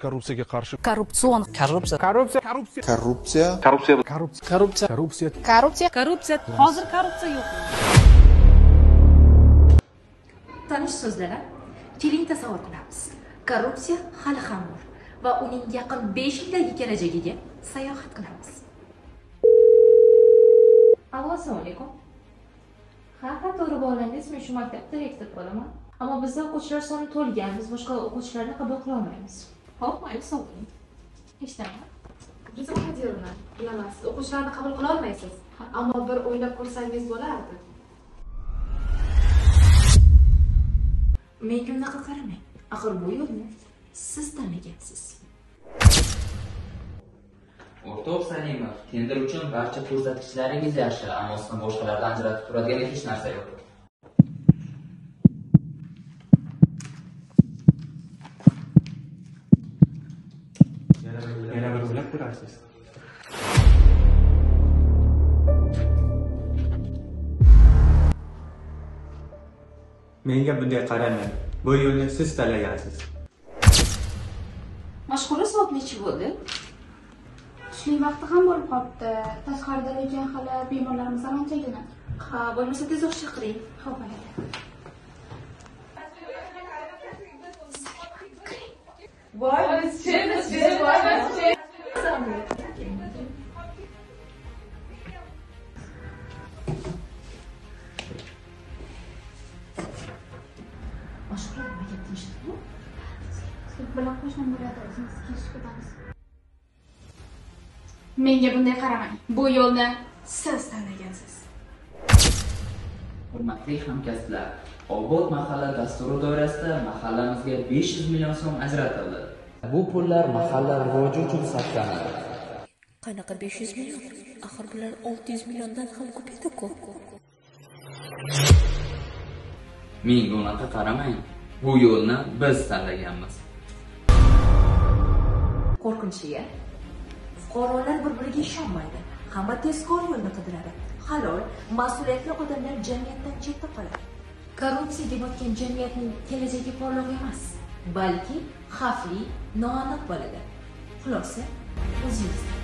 Korrupsiyaga qarshi. Korrupsion. Korrupsiya. Hozir korrupsiya yo'q. Tanish so'zlar. Keling tasavvur qilamiz. Korrupsiya hali ham bor va uning yaqin 5 yildagi kelajagiga sayohat qilamiz. Allo, assalomu alaykum. Ha, to'g'ri bog'landingiz. Men shu maktabda direktor bo'laman. Ammo bizda o'quvchilar soni to'lgan. Biz boshqa o'quvchilarni qabul qila olmaymiz. Xo'p, mayli, sog'ing. Hech narsa. Biz mudirman. Bilaman, siz o'quvchilarni qabul qila olmaysiz. Ammo bir o'ylab ko'rsangiz bo'lardi. Menga unaqa qaramang. Axir bu yo'lni siz tanlagansiz. O'rtoq Salimov, tender uchun barcha ko'rsatkichlaringiz yaxshi, ammo sizni boshqalardan ajratib turadigan hech narsa yo'q. Yana bir o'ylab ko'rarsiz. Menga bunday qaramang. Bu yo'lni siz tanlagansiz. Mashg'ulot soat necha bo'ldi? Tushlik vaqti ham bo'lib qolibdi. Tashqarida lekin hali bemorlarimiz anchagina. Ha, bo'lmasa tezroq chaqiring. Xo'p, mayli. Mashg'ulot nimaga tinchlikmi? Siz bilan qo'shnim bo'ladi, o'zingiz kelishib ketamiz. Menga bunday qaramang. Bu yo'lni siz tanlagansiz. Hurmatli hamkasblar, Obod mahalla dasturi doirasida mahallamizga 500 million so'm ajratildi. Bu pullar mahalla rivoji uchun sarflanadi. Qanaqa 500 million? Axir bular 600 milliondan ham ko'p edi-ku. Menga unaqa qaramang. Bu yo'lni biz tanlaganmiz. Qo'rqinchligi. Fuqarolar bir-biriga ishonmaydi. Hamma tezkor yo'lni qidiradi. Halol, mas'uliyatli odamlar jamiyatdan chetda qoladi. Korrupsiyaga botgan jamiyatning kelajagi porloq emas, balki xavfli, noaniq bo'ladi. Xulosa, o'zingiz